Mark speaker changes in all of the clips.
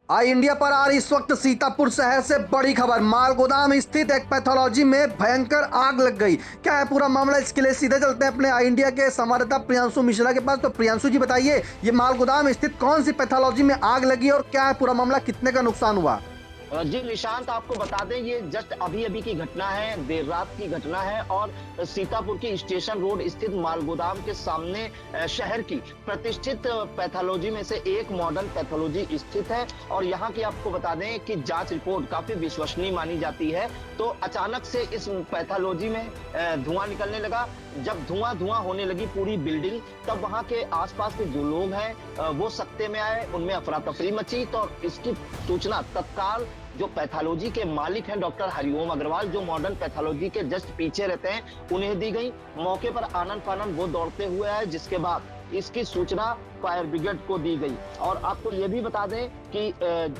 Speaker 1: आई India पर आ रही इस वक्त सीतापुर शहर से बड़ी खबर। माल गोदाम स्थित एक पैथोलॉजी में भयंकर आग लग गई। क्या है पूरा मामला, इसके लिए सीधे चलते हैं अपने आई इंडिया के संवाददाता प्रियांशु मिश्रा के पास। तो प्रियांशु जी बताइए, ये माल गोदाम स्थित कौन सी पैथोलॉजी में आग लगी और क्या है पूरा मामला, कितने का नुकसान हुआ?
Speaker 2: जी निशांत, आपको बता दें ये जस्ट अभी अभी की घटना है, देर रात की घटना है और सीतापुर की स्टेशन रोड स्थित माल गोदाम के सामने शहर की प्रतिष्ठित पैथोलॉजी में से एक मॉडर्न पैथोलॉजी स्थित है। और यहाँ की आपको बता दें कि जांच रिपोर्ट काफी विश्वसनीय मानी जाती है। तो अचानक से इस पैथोलॉजी में धुआं निकलने लगा। जब धुआं होने लगी पूरी बिल्डिंग, तब वहां के आसपास के जो लोग हैं वो सकते में आए, उनमें अफरा तफरी मची। तो इसकी सूचना तत्काल जो पैथोलॉजी के मालिक हैं डॉक्टर हरिओम अग्रवाल, जो मॉडर्न पैथोलॉजी के जस्ट पीछे रहते हैं, उन्हें दी गई। मौके पर आनन फानन वो दौड़ते हुए आए, जिसके बाद इसकी सूचना फायर ब्रिगेड को दी गई। और आपको ये भी बता दें कि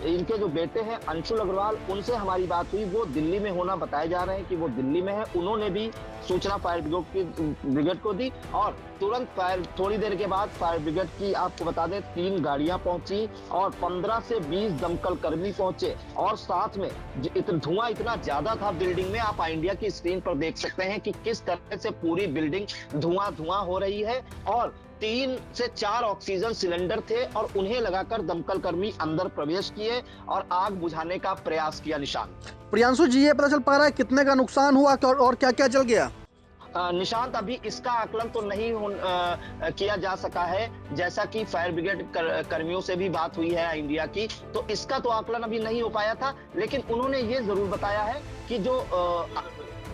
Speaker 2: इनके जो बेटे हैं अंशुल अग्रवाल, उनसे हमारी बात हुई, वो दिल्ली में होना बताए जा रहे हैं कि वो दिल्ली में है। उन्होंने भी सूचना फायर ब्रिगेड को दी और तुरंत थोड़ी देर के बाद फायर ब्रिगेड की आपको बता दें 3 गाड़ियां पहुंची और 15 से 20 दमकल कर्मी पहुंचे। और साथ में धुआं इतना ज्यादा था बिल्डिंग में, आप इंडिया की स्क्रीन पर देख सकते हैं कि किस तरह से पूरी बिल्डिंग धुआं हो रही है। और 3 से 4 ऑक्सीजन सिलेंडर थे और उन्हें लगाकर दमकल कर्मी अंदर प्रवेश किए और आग बुझाने का प्रयास किया। निशांत।
Speaker 1: प्रियांशु जी, ये पता चल पा रहा है कितने का नुकसान हुआ और क्या क्या जल गया?
Speaker 2: निशांत, अभी इसका आकलन तो नहीं किया जा सका है। जैसा कि फायर ब्रिगेड कर्मियों से भी बात हुई है इंडिया की, तो इसका तो आकलन अभी नहीं हो पाया था। लेकिन उन्होंने ये जरूर बताया है कि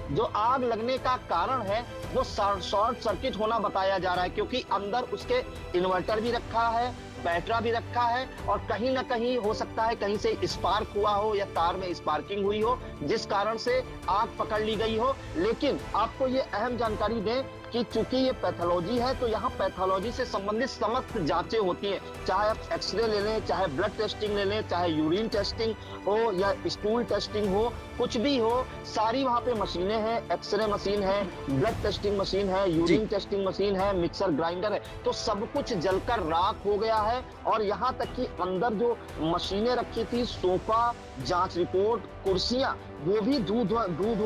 Speaker 2: जो आग लगने का कारण है वो शॉर्ट सर्किट होना बताया जा रहा है, क्योंकि अंदर उसके इन्वर्टर भी रखा है, बैटरा भी रखा है और कहीं ना कहीं हो सकता है कहीं से स्पार्क हुआ हो या तार में स्पार्किंग हुई हो, जिस कारण से आग पकड़ ली गई हो। लेकिन आपको ये अहम जानकारी दें कि चूंकि ये पैथोलॉजी है, तो यहाँ पैथोलॉजी से संबंधित समस्त जांचें होती हैं। चाहे आप एक्सरे ले लें, चाहे ब्लड टेस्टिंग ले लें, चाहे यूरिन टेस्टिंग हो या स्टूल टेस्टिंग हो, कुछ भी हो, सारी वहाँ पे मशीनें हैं। एक्सरे मशीन है, ब्लड टेस्टिंग मशीन है, यूरिन टेस्टिंग मशीन है, मिक्सर ग्राइंडर है। तो सब कुछ जलकर राख हो गया है। और यहाँ तक कि अंदर जो मशीनें रखी थी, सोफा, जांच रिपोर्ट, कुर्सियां, वो भी धू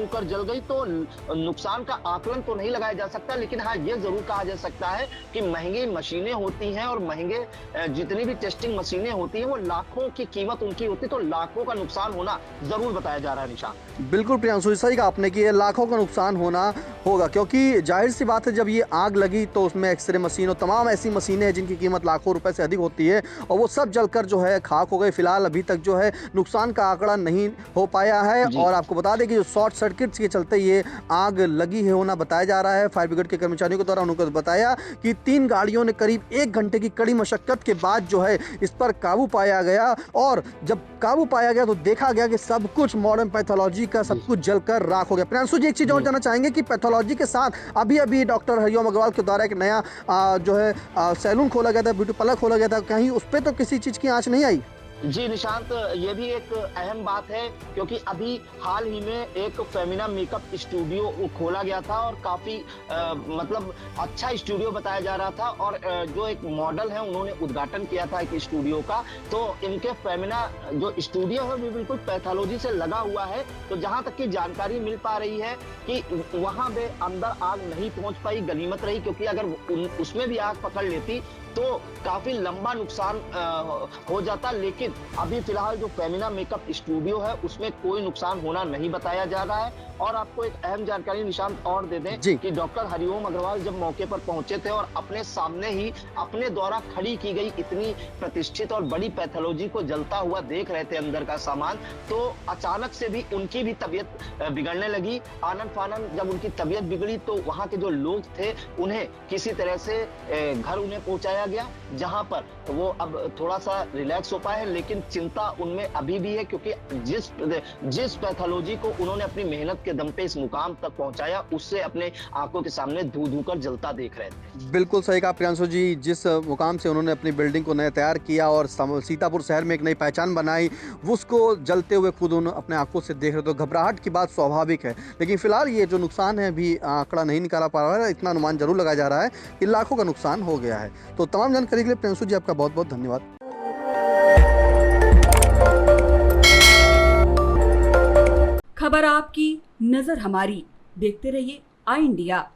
Speaker 2: कर जल गई। तो नुकसान का आकलन तो नहीं लगाया जा सकता, लेकिन हाँ ये जरूर कहा जा सकता है कि महंगी मशीनें होती हैं और महंगे जितनी भी टेस्टिंग मशीनें होती हैं वो लाखों की कीमत उनकी होती है, तो लाखों का नुकसान होना जरूर बताया जा रहा है। निशान।
Speaker 1: बिल्कुल प्रियांशु, सही कहा आपने कि ये लाखों का नुकसान होना होगा, क्योंकि जाहिर सी बात है जब ये आग लगी तो उसमें एक्सरे मशीन और तमाम ऐसी मशीनें हैं जिनकी कीमत लाखों रुपए से अधिक होती है और वो सब जलकर जो है खाक हो गई। फिलहाल अभी तक जो है नुकसान का आंकड़ा नहीं हो पाया है। और आपको बता दें कि जो शॉर्ट सर्किट के चलते ये आग लगी है होना बताया जा रहा है। फायर ब्रिगेड के कर्मचारियों के द्वारा उनको बताया कि 3 गाड़ियों ने करीब 1 घंटे की कड़ी मशक्कत के बाद जो है इस पर काबू पाया गया। और जब काबू पाया गया तो देखा गया कि सब कुछ मॉडर्न पैथोलॉजी का सब कुछ जलकर राख हो गया। प्रियांशु जी, एक चीज और जानना चाहेंगे कि पैथोलॉजी के साथ अभी अभी डॉक्टर हरिओम अग्रवाल के द्वारा एक नया जो है सैलून खोला गया था, ब्यूटी पार्लर खोला गया था, कहीं उस पर तो किसी चीज की आंच नहीं आई?
Speaker 2: जी निशांत, ये भी एक अहम बात है, क्योंकि अभी हाल ही में एक फेमिना मेकअप स्टूडियो खोला गया था और काफी मतलब अच्छा स्टूडियो बताया जा रहा था। और जो एक मॉडल है उन्होंने उद्घाटन किया था एक स्टूडियो का। तो इनके फेमिना जो स्टूडियो है वो बिल्कुल पैथोलॉजी से लगा हुआ है। तो जहां तक की जानकारी मिल पा रही है कि वहां पे अंदर आग नहीं पहुंच पाई, गनीमत रही, क्योंकि अगर उसमें भी आग पकड़ लेती तो काफी लंबा नुकसान हो जाता। लेकिन अभी फिलहाल जो फेमिना मेकअप स्टूडियो है उसमें कोई नुकसान होना नहीं बताया जा रहा है। और आपको एक अहम जानकारी निशांत और दे दें कि डॉक्टर हरिओम अग्रवाल जब मौके पर पहुंचे थे और अपने सामने ही अपने द्वारा खड़ी की गई इतनी प्रतिष्ठित और बड़ी पैथोलॉजी को जलता हुआ देख रहे थे अंदर का सामान, तो अचानक से भी उनकी भी तबीयत बिगड़ने लगी। आनन फानन जब उनकी तबीयत बिगड़ी तो वहां के जो लोग थे उन्हें किसी तरह से घर उन्हें पहुंचाया गया, जहां पर वो अब थोड़ा सा रिलैक्स हो पाए हैं। लेकिन चिंता उनमें अभी भी है, क्योंकि जिस पैथोलॉजी को उन्होंने अपनी मेहनत के दम पे इस मुकाम तक पहुंचाया, उससे अपने आंखों के सामने धू कर जलता देख रहे थे।
Speaker 1: बिल्कुल सही कहा प्रियांशु जी, जिस मुकाम से उन्होंने अपनी बिल्डिंग को नया तैयार किया और सीतापुर शहर में एक नई पहचान बनाई, वो उसको जलते हुए खुद उन्होंने अपने आंखों से देख रहे, तो घबराहट की बात स्वाभाविक है। लेकिन फिलहाल ये जो नुकसान है अभी आंकड़ा नहीं निकाला पा रहा है, इतना अनुमान जरूर लगाया जा रहा है कि लाखों का नुकसान हो गया है। तो तमाम जानकारी के लिए प्रियांशु जी आपका बहुत बहुत धन्यवाद।
Speaker 3: खबर आपकी, नजर हमारी। देखते रहिए आई इंडिया।